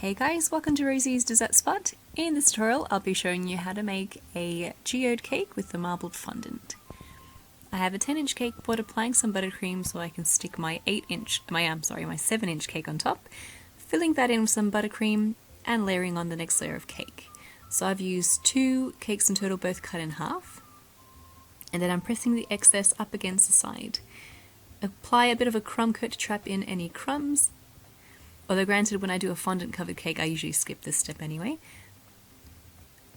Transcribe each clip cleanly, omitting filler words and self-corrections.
Hey guys, welcome to Rosie's Dessert Spot. In this tutorial I'll be showing you how to make a geode cake with the marbled fondant. I have a 10-inch cake board applying some buttercream so I can stick my 7-inch cake on top, filling that in with some buttercream and layering on the next layer of cake. So I've used 2 cakes in total, both cut in half, and then I'm pressing the excess up against the side. Apply a bit of a crumb coat to trap in any crumbs. Although granted, when I do a fondant covered cake I usually skip this step anyway.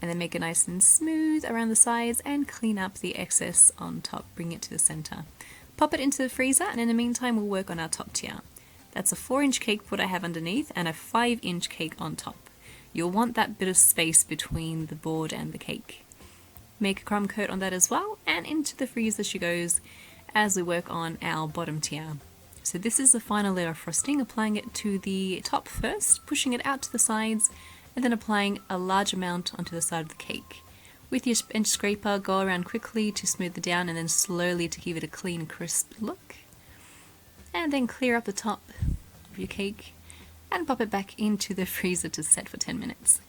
And then make it nice and smooth around the sides and clean up the excess on top, bring it to the center. Pop it into the freezer, and in the meantime we'll work on our top tier. That's a 4-inch cake board I have underneath and a 5-inch cake on top. You'll want that bit of space between the board and the cake. Make a crumb coat on that as well, and into the freezer she goes as we work on our bottom tier. So this is the final layer of frosting, applying it to the top first, pushing it out to the sides, and then applying a large amount onto the side of the cake. With your bench scraper, go around quickly to smooth it down and then slowly to give it a clean, crisp look. And then clear up the top of your cake and pop it back into the freezer to set for 10 minutes.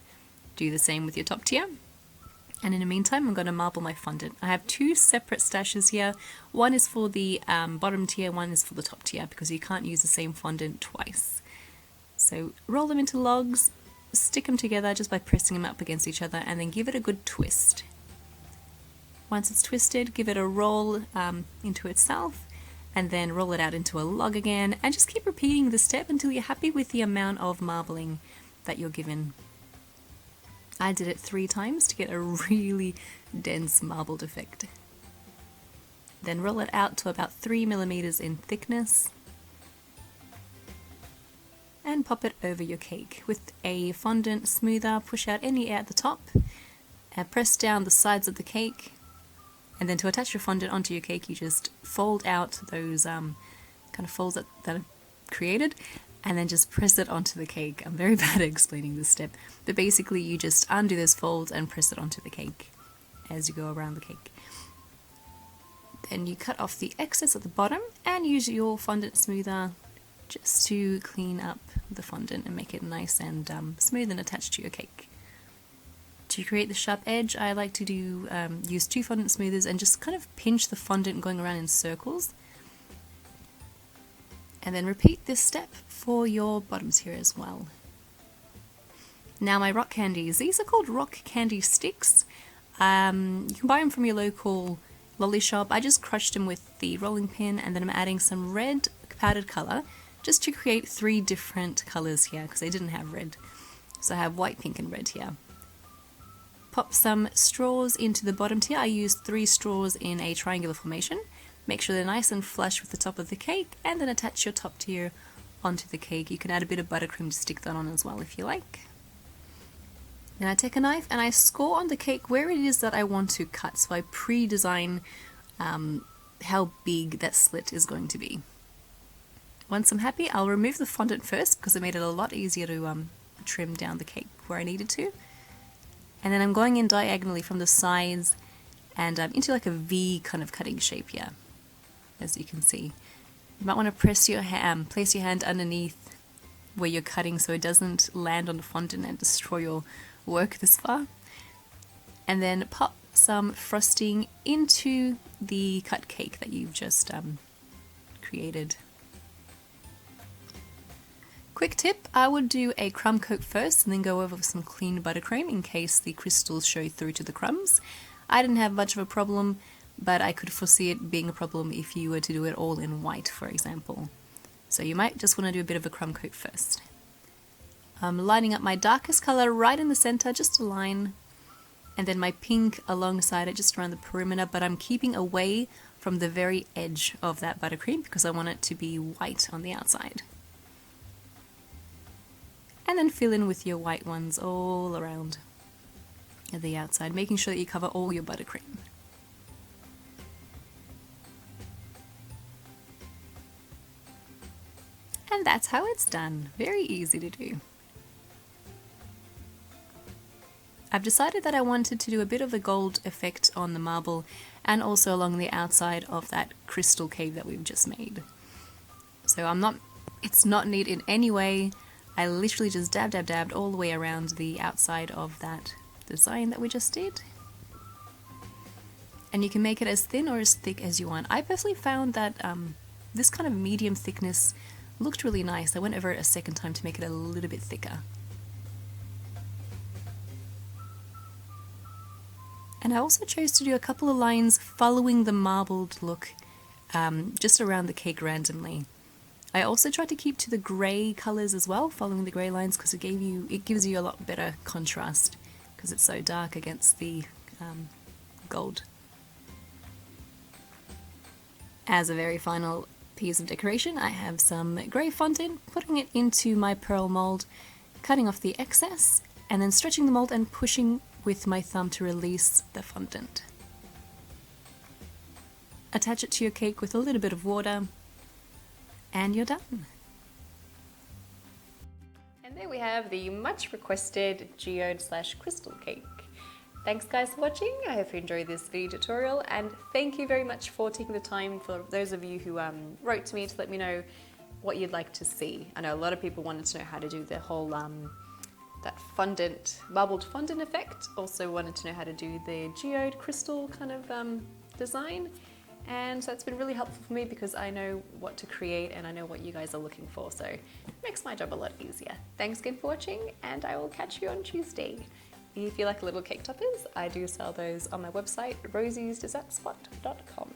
Do the same with your top tier. And in the meantime I'm going to marble my fondant. I have 2 separate stashes here. One is for the bottom tier, one is for the top tier, because you can't use the same fondant twice. So roll them into logs, stick them together just by pressing them up against each other, and then give it a good twist. Once it's twisted, give it a roll into itself, and then roll it out into a log again, and just keep repeating the step until you're happy with the amount of marbling that you're given. I did it 3 times to get a really dense marbled effect. Then roll it out to about 3 millimeters in thickness and pop it over your cake. With a fondant smoother, push out any air at the top and press down the sides of the cake, and then to attach your fondant onto your cake you just fold out those kind of folds that are created, and then just press it onto the cake. I'm very bad at explaining this step, but basically you just undo those folds and press it onto the cake as you go around the cake. Then you cut off the excess at the bottom and use your fondant smoother just to clean up the fondant and make it nice and smooth and attached to your cake. To create the sharp edge, I like to use 2 fondant smoothers and just kind of pinch the fondant going around in circles. And then repeat this step for your bottoms here as well. Now my rock candies, these are called rock candy sticks. You can buy them from your local lolly shop. I just crushed them with the rolling pin, and then I'm adding some red powdered colour just to create 3 different colours here because I didn't have red. So I have white, pink and red here. Pop some straws into the bottom tier. I used 3 straws in a triangular formation. Make sure they're nice and flush with the top of the cake, and then attach your top tier onto the cake. You can add a bit of buttercream to stick that on as well if you like. Then I take a knife and I score on the cake where it is that I want to cut, so I pre-design how big that slit is going to be. Once I'm happy, I'll remove the fondant first because it made it a lot easier to trim down the cake where I needed to. And then I'm going in diagonally from the sides and into like a V kind of cutting shape here, as you can see. You might want to place your hand underneath where you're cutting so it doesn't land on the fondant and destroy your work this far. And then pop some frosting into the cut cake that you've just created. Quick tip, I would do a crumb coat first and then go over with some clean buttercream in case the crystals show through to the crumbs. I didn't have much of a problem, but I could foresee it being a problem if you were to do it all in white, for example. So you might just want to do a bit of a crumb coat first. I'm lining up my darkest color right in the center, just a line, and then my pink alongside it, just around the perimeter, but I'm keeping away from the very edge of that buttercream because I want it to be white on the outside. And then fill in with your white ones all around at the outside, making sure that you cover all your buttercream. And that's how it's done. Very easy to do. I've decided that I wanted to do a bit of a gold effect on the marble and also along the outside of that crystal cave that we've just made. So it's not neat in any way. I literally just dabbed all the way around the outside of that design that we just did. And you can make it as thin or as thick as you want. I personally found that this kind of medium thickness looked really nice. I went over it a second time to make it a little bit thicker. And I also chose to do a couple of lines following the marbled look just around the cake randomly. I also tried to keep to the grey colours as well, following the grey lines, because it gives you a lot better contrast because it's so dark against the gold. As a very final piece of decoration, I have some grey fondant, putting it into my pearl mould, cutting off the excess, and then stretching the mould and pushing with my thumb to release the fondant. Attach it to your cake with a little bit of water, and you're done. And there we have the much requested geode/crystal cake. Thanks guys for watching. I hope you enjoyed this video tutorial, and thank you very much for taking the time, for those of you who wrote to me to let me know what you'd like to see. I know a lot of people wanted to know how to do the whole that fondant, marbled fondant effect. Also wanted to know how to do the geode crystal kind of design. And so it's been really helpful for me because I know what to create and I know what you guys are looking for, so it makes my job a lot easier. Thanks again for watching, and I will catch you on Tuesday. If you like little cake toppers, I do sell those on my website, rosiesdessertspot.com.